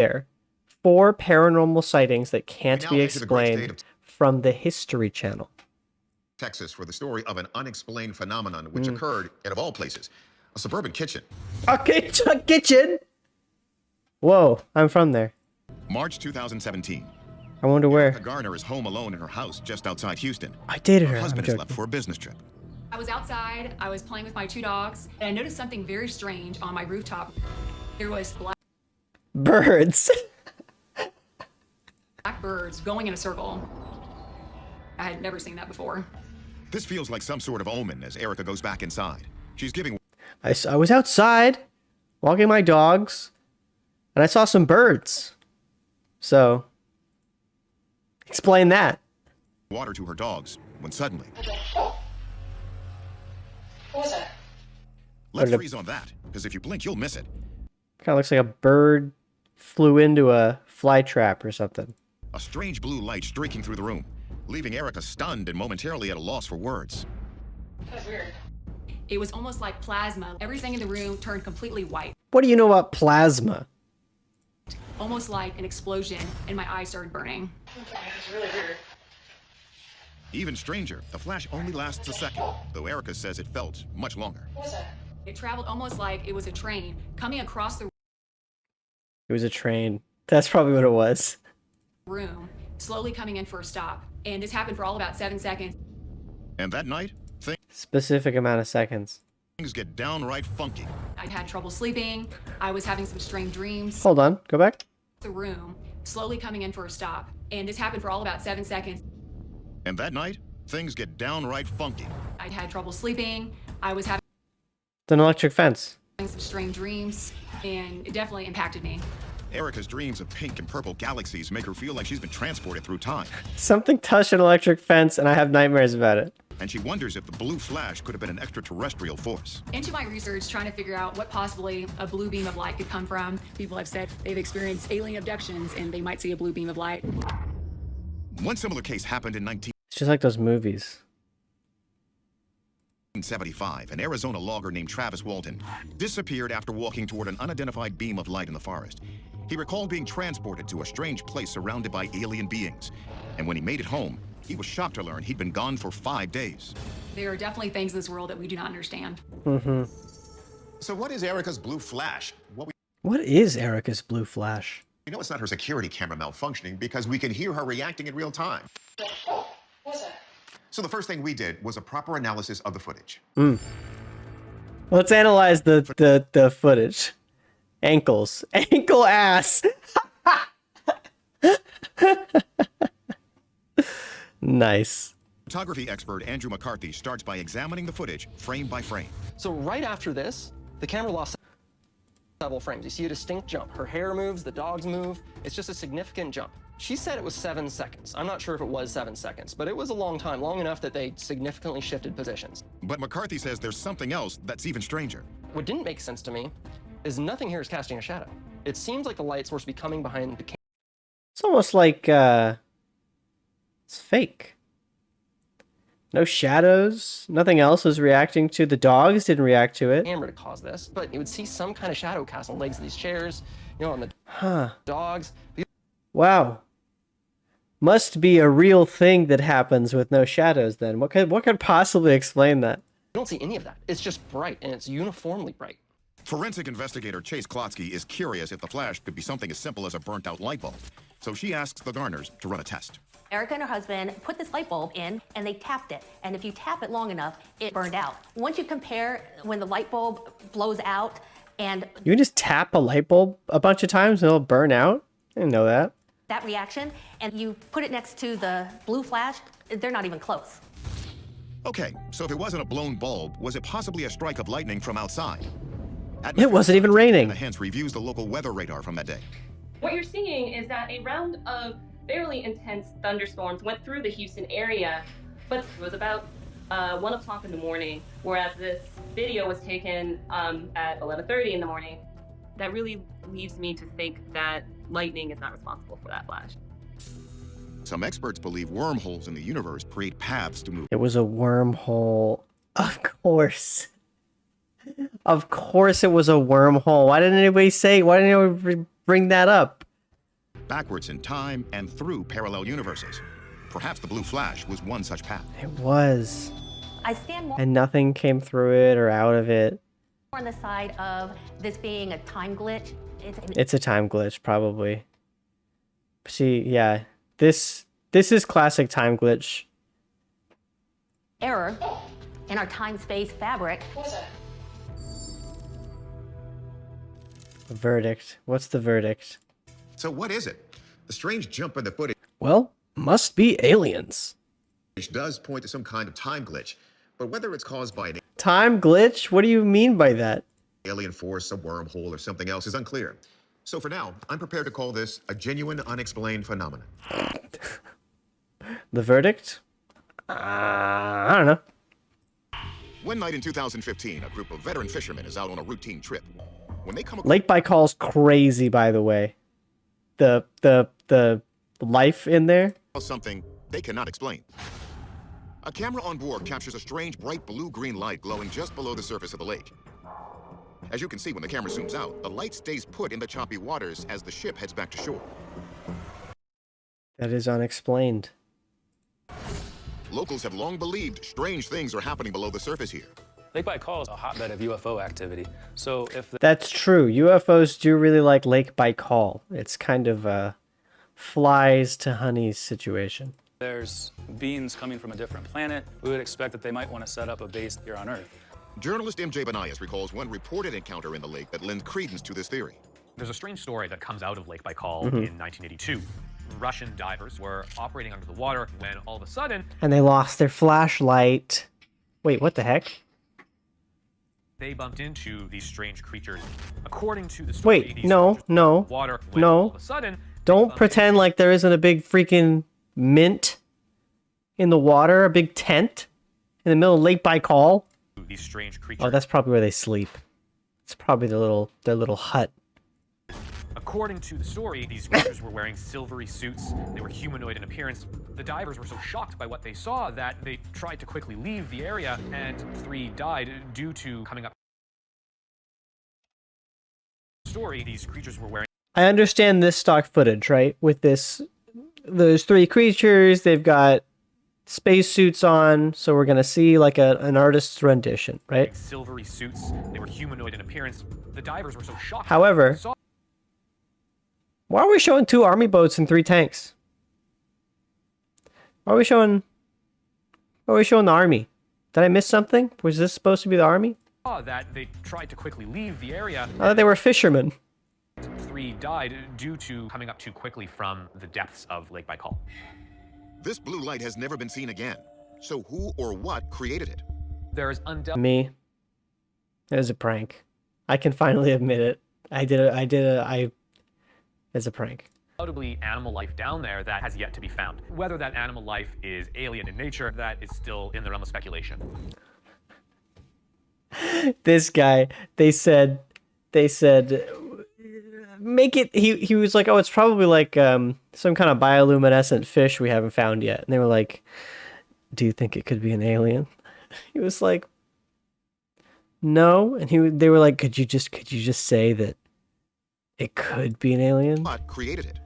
there. 4 paranormal sightings that We can't now be enter the great state explained of from the History Channel. Texas for the story of an unexplained phenomenon which occurred in, of all places, a suburban kitchen. Okay, kitchen. Whoa, I'm from there. March 2017. I wonder where. Erica Garner is home alone in her house just outside Houston. I dated her. Her I'm husband has joking. left for a business trip. I was outside, I was playing with my 2 dogs, and I noticed something very strange on my rooftop. There was Birds. black birds going in a circle. I had never seen that before. This feels like some sort of omen as Erica goes back inside. She's giving I was outside walking my dogs and I saw some birds. So, explain that. water to her dogs when suddenly... What was that? Let's freeze on that, because if you blink, you'll miss it. Kind of looks like a bird flew into a fly trap or something. A strange blue light streaking through the room, leaving Erica stunned and momentarily at a loss for words. That's weird. It was almost like plasma. Everything in the room turned completely white. What do you know about plasma? Almost like an explosion, and my eyes started burning. Okay, it's really weird. Even stranger, the flash only lasts a second, though Erica says it felt much longer. What was that? It traveled almost like it was a train coming across the It was a train. That's probably what it was. room, slowly coming in for a stop. And this happened for all about 7 seconds. And that night, Specific amount of seconds. things get downright funky. I had trouble sleeping. I was having some strange dreams. Hold on, go back. The room, slowly coming in for a stop. And this happened for all about 7 seconds. And that night, things get downright funky. I had trouble sleeping. I was having It's an electric fence. some strange dreams, and it definitely impacted me. Erica's dreams of pink and purple galaxies make her feel like she's been transported through time. Something touched an electric fence and I have nightmares about it. And she wonders if the blue flash could have been an extraterrestrial force. Into my research, trying to figure out what possibly a blue beam of light could come from. People have said they've experienced alien abductions and they might see a blue beam of light. One similar case happened in It's just like those movies. 1975. An Arizona logger named Travis Walton disappeared after walking toward an unidentified beam of light in the forest. He recalled being transported to a strange place surrounded by alien beings. And when he made it home, he was shocked to learn he'd been gone for 5 days. There are definitely things in this world that we do not understand. So what is Erica's blue flash? What is Erica's blue flash? We know it's not her security camera malfunctioning because we can hear her reacting in real time. What was that? So the first thing we did was a proper analysis of the footage. Let's analyze the footage. Ankles. Ankle ass. Nice. Photography expert Andrew McCarthy starts by examining the footage frame by frame. So right after this, the camera lost several frames. You see a distinct jump. Her hair moves, the dogs move. It's just a significant jump. She said it was 7 seconds. I'm not sure if it was 7 seconds, but it was a long time, long enough that they significantly shifted positions. But McCarthy says there's something else that's even stranger. What didn't make sense to me is nothing here is casting a shadow. It seems like the light's supposed to be coming behind the It's almost like it's fake. No shadows. Nothing else is reacting to the dogs. Didn't react to it. camera to cause this, but you would see some kind of shadow cast on the legs of these chairs, you know, on the dogs. Wow. Must be a real thing that happens with no shadows then. What could possibly explain that? You don't see any of that. It's just bright, and it's uniformly bright. Forensic investigator Chase Klotsky is curious if the flash could be something as simple as a burnt-out light bulb. So she asks the Garners to run a test. Erica and her husband put this light bulb in and they tapped it. And if you tap it long enough, it burned out. Once you compare when the light bulb blows out and You can just tap a light bulb a bunch of times and it'll burn out? I didn't know that. that reaction, and you put it next to the blue flash, they're not even close. Okay, so if it wasn't a blown bulb, was it possibly a strike of lightning from outside? It wasn't even raining. Hence reviews the local weather radar from that day. What you're seeing is that a round of fairly intense thunderstorms went through the Houston area, but it was about 1 o'clock in the morning, whereas this video was taken at 11:30 in the morning. That really leads me to think that lightning is not responsible for that flash. Some experts believe wormholes in the universe create paths to move. It was a wormhole. Of course. Of course it was a wormhole. Why didn't anybody say? Why didn't anybody bring that up? backwards in time and through parallel universes. Perhaps the blue flash was one such path. It was. I stand more And nothing came through it or out of it. on the side of this being a time glitch. It's a time glitch, probably. See, yeah. This is classic time glitch. Error in our time-space fabric. What was that? Verdict. What's the verdict? So what is it? The strange jump in the footage Well, must be aliens. does point to some kind of time glitch, but whether it's caused by an Time glitch? What do you mean by that? alien force, a wormhole, or something else is unclear. So for now, I'm prepared to call this a genuine unexplained phenomenon. The verdict? I don't know. One night in 2015, a group of veteran fishermen is out on a routine trip. When they come across Lake Baikal's crazy, by the way. The life in there. something they cannot explain. A camera on board captures a strange bright blue-green light glowing just below the surface of the lake. As you can see when the camera zooms out, the light stays put in the choppy waters as the ship heads back to shore. That is unexplained. Locals have long believed strange things are happening below the surface here. Lake Baikal is a hotbed of UFO activity. So if the That's true. UFOs do really like Lake Baikal. It's kind of a flies to honeys situation. there's beings coming from a different planet, we would expect that they might want to set up a base here on Earth. Journalist MJ Banayas recalls one reported encounter in the lake that lends credence to this theory. There's a strange story that comes out of Lake Baikal in 1982. Russian divers were operating under the water when all of a sudden And they lost their flashlight. Wait, what the heck? they bumped into these strange creatures. According to the story, Wait, these no, creatures no, were in the water when no. all of a sudden they Don't bumped pretend like there isn't a big freaking mint in the water, a big tent in the middle of Lake Baikal. into these strange creatures. Oh, that's probably where they sleep. It's probably their little hut. According to the story, these creatures were wearing silvery suits. They were humanoid in appearance. The divers were so shocked by what they saw that they tried to quickly leave the area, and 3 died due to coming up. Story, these creatures were wearing I understand this stock footage, right? With those 3 creatures, they've got spacesuits on, so we're gonna see like an artist's rendition, right? silvery suits. They were humanoid in appearance. The divers were so shocked. However, why are we showing 2 army boats and 3 tanks? Why are we showing the army? Did I miss something? Was this supposed to be the army? Saw that they tried to quickly leave the area. I thought they were fishermen. 3 died due to coming up too quickly from the depths of Lake Baikal. This blue light has never been seen again. So who or what created it? There is undoubtedly Me. It was a prank. I can finally admit it. It's a prank. animal life down there that has yet to be found. Whether that animal life is alien in nature, that is still in the realm of speculation. This guy, they said make it, he was like, oh, it's probably like some kind of bioluminescent fish we haven't found yet. And they were like, do you think it could be an alien? He was like, no. And they were like, could you just say that it could be an alien? What created it?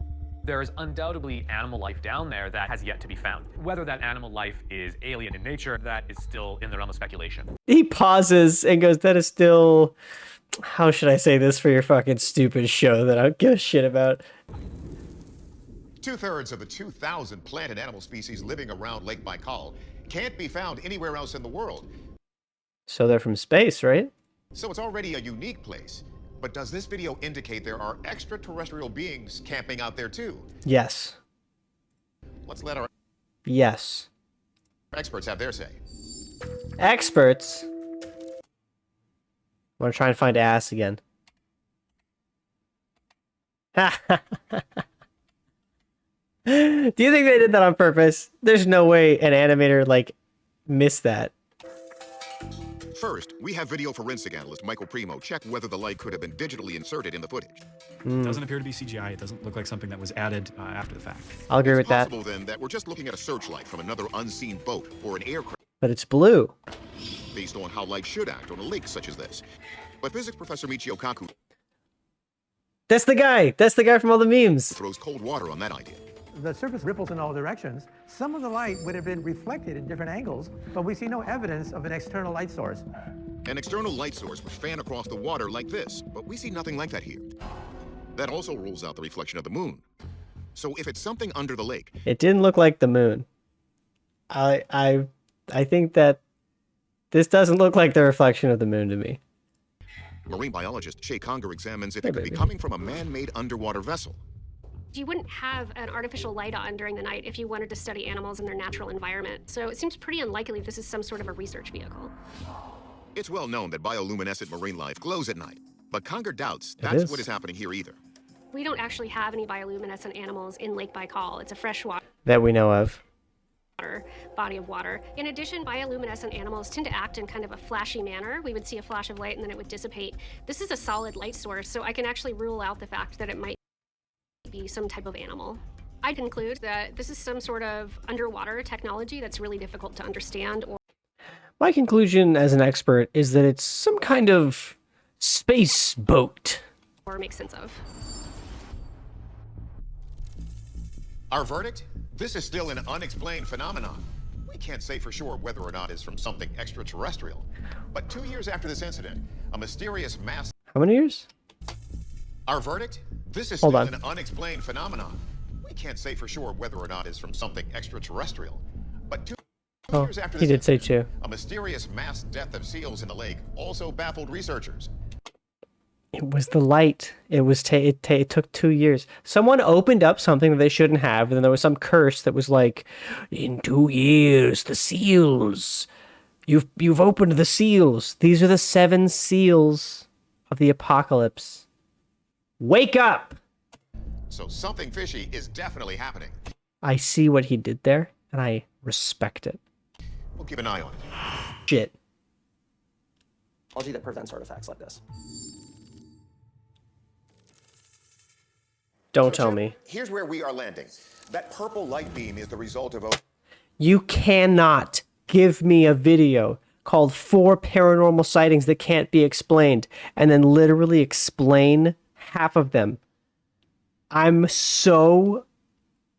There is undoubtedly animal life down there that has yet to be found. Whether that animal life is alien in nature, that is still in the realm of speculation. He pauses and goes, that is still, how should I say this for your fucking stupid show that I don't give a shit about? 2/3 of the 2,000 plant and animal species living around Lake Baikal can't be found anywhere else in the world. So they're from space, right? So it's already a unique place. But does this video indicate there are extraterrestrial beings camping out there too? Yes. Let's let our Yes. experts have their say. Experts? Want to try and find ass again. Do you think they did that on purpose? There's no way an animator, like, missed that. First, we have video forensic analyst Michael Primo check whether the light could have been digitally inserted in the footage. It doesn't appear to be CGI. It doesn't look like something that was added after the fact. I'll agree with that. It's possible then that we're just looking at a searchlight from another unseen boat or an aircraft But it's blue. based on how light should act on a lake such as this. But physics professor Michio Kaku That's the guy. That's the guy from all the memes. Throws cold water on that idea. The surface ripples in all directions. Some of the light would have been reflected in different angles, but we see no evidence of an external light source. An external light source would fan across the water like this, but we see nothing like that here. That also rules out the reflection of the moon. So if it's something under the lake... It didn't look like the moon. I think that this doesn't look like the reflection of the moon to me. Marine biologist Shay Conger examines if it could be coming from a man-made underwater vessel. You wouldn't have an artificial light on during the night if you wanted to study animals in their natural environment. So it seems pretty unlikely this is some sort of a research vehicle. It's well known that bioluminescent marine life glows at night, but Conger doubts that's what is happening here either. We don't actually have any bioluminescent animals in Lake Baikal. It's a freshwater That we know of. body of water. In addition, bioluminescent animals tend to act in kind of a flashy manner. We would see a flash of light and then it would dissipate. This is a solid light source, so I can actually rule out the fact that it might be some type of animal. I conclude that this is some sort of underwater technology that's really difficult to understand. My conclusion as an expert is that it's some kind of space boat. Or make sense of. Our verdict? This is still an unexplained phenomenon. We can't say for sure whether or not it's from something extraterrestrial. But 2 years after this incident, a mysterious mass... How many years? Our verdict? This is Hold still on. an unexplained phenomenon. We can't say for sure whether or not it's from something extraterrestrial. But two years after He this did say incident, 2. a mysterious mass death of seals in the lake also baffled researchers. It was the light. It was it took 2 years. Someone opened up something that they shouldn't have, and then there was some curse that was like, in 2 years, the seals. You've opened the seals. These are the 7 seals of the apocalypse. Wake up! So something fishy is definitely happening. I see what he did there, and I respect it. We'll keep an eye on it. Shit. Technology that prevents artifacts like this. Don't tell me. Here's where we are landing. That purple light beam is the result of... You cannot give me a video called 4 paranormal sightings that can't be explained and then literally explain half of them. I'm so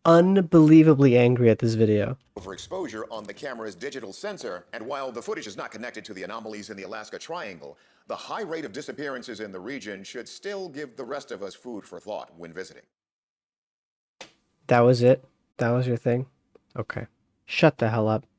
unbelievably angry at this video. Overexposure on the camera's digital sensor, and while the footage is not connected to the anomalies in the Alaska Triangle, the high rate of disappearances in the region should still give the rest of us food for thought when visiting. That was it? That was your thing? Okay. Shut the hell up.